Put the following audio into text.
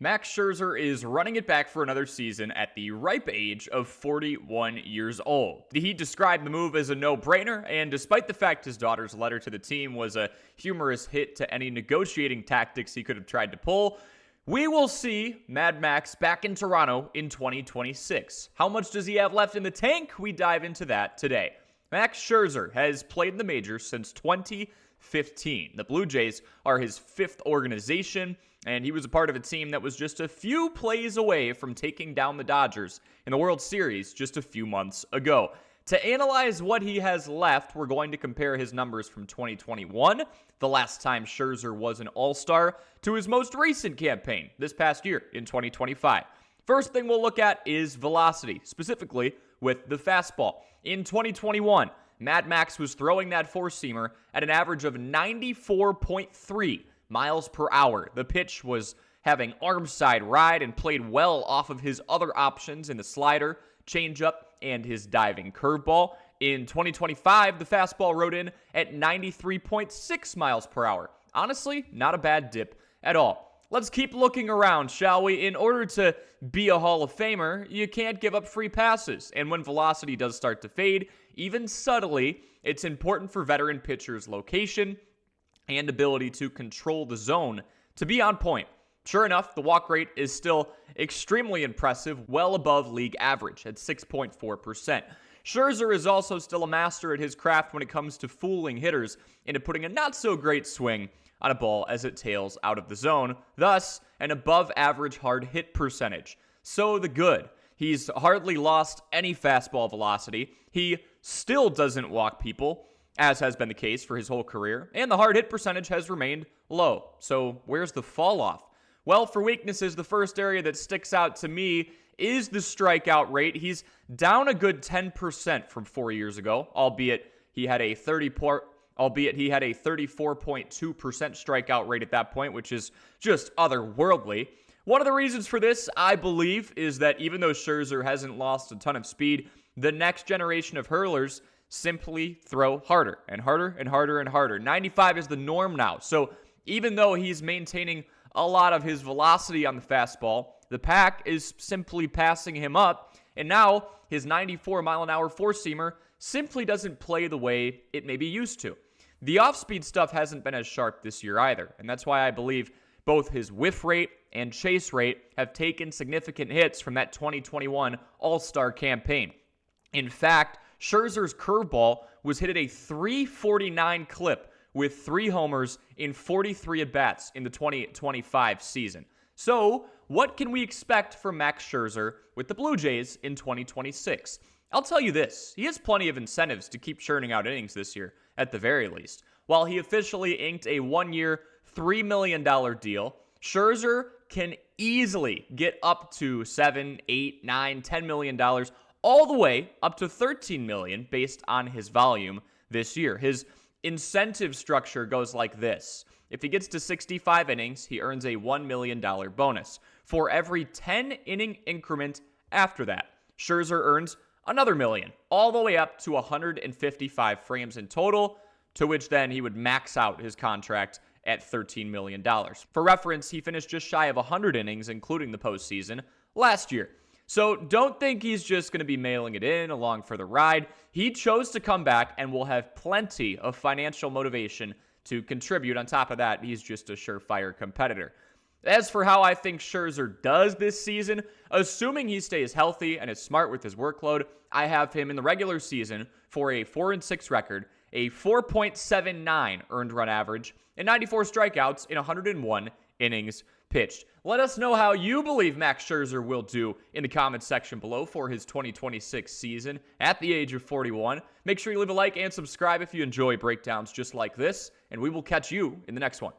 Max Scherzer is running it back for another season at the ripe age of 41 years old. He described the move as a no-brainer, and despite the fact his daughter's letter to the team was a humorous hit to any negotiating tactics he could have tried to pull, we will see Mad Max back in Toronto in 2026. How much does he have left in the tank? We dive into that today. Max Scherzer has played in the majors since 2015. The Blue Jays are his fifth organization, and he was a part of a team that was just a few plays away from taking down the Dodgers in the World Series just a few months ago. To analyze what he has left, we're going to compare his numbers from 2021, the last time Scherzer was an All-Star, to his most recent campaign this past year in 2025. First thing we'll look at is velocity, specifically with the fastball. In 2021, Mad Max was throwing that four-seamer at an average of 94.3 miles per hour. The pitch was having arm side ride and played well off of his other options in the slider, changeup, and his diving curveball. In 2025, the fastball rode in at 93.6 miles per hour. Honestly, not a bad dip at all. Let's keep looking around, shall we? In order to be a Hall of Famer, you can't give up free passes. And when velocity does start to fade, even subtly, it's important for veteran pitchers' location and ability to control the zone to be on point. Sure enough, the walk rate is still extremely impressive, well above league average at 6.4%. Scherzer is also still a master at his craft when it comes to fooling hitters into putting a not-so-great swing on a ball as it tails out of the zone, thus an above-average hard hit percentage. So the good. He's hardly lost any fastball velocity. He still doesn't walk people, as has been the case for his whole career, and the hard hit percentage has remained low. So where's the fall off? Well, for weaknesses, the first area that sticks out to me is the strikeout rate. He's down a good 10% from 4 years ago, albeit he had a 34.2% strikeout rate at that point, which is just otherworldly. One of the reasons for this, I believe, is that even though Scherzer hasn't lost a ton of speed, the next generation of hurlers simply throw harder and harder and harder and harder. 95 is the norm now. So even though he's maintaining a lot of his velocity on the fastball, the pack is simply passing him up. And now his 94-mile-an-hour four-seamer simply doesn't play the way it may be used to. The off-speed stuff hasn't been as sharp this year either. And that's why I believe both his whiff rate and chase rate have taken significant hits from that 2021 All-Star campaign. In fact, Scherzer's curveball was hit at a 349 clip with 3 homers in 43 at-bats in the 2025 season. So, what can we expect from Max Scherzer with the Blue Jays in 2026? I'll tell you this, he has plenty of incentives to keep churning out innings this year, at the very least. While he officially inked a one-year, $3 million deal, Scherzer can easily get up to $7, $8, $9, $10 million, all the way up to $13 million based on his volume this year. His incentive structure goes like this. If he gets to 65 innings, he earns a $1 million bonus. For every 10-inning increment after that, Scherzer earns another million, all the way up to 155 frames in total, to which then he would max out his contract at $13 million. For reference, he finished just shy of 100 innings, including the postseason, last year. So don't think he's just going to be mailing it in along for the ride. He chose to come back and will have plenty of financial motivation to contribute. On top of that, he's just a surefire competitor. As for how I think Scherzer does this season, assuming he stays healthy and is smart with his workload, I have him in the regular season for a 4-6 record, a 4.79 earned run average, and 94 strikeouts in 101 innings pitched. Let us know how you believe Max Scherzer will do in the comments section below for his 2026 season at the age of 41. Make sure you leave a like and subscribe if you enjoy breakdowns just like this, and we will catch you in the next one.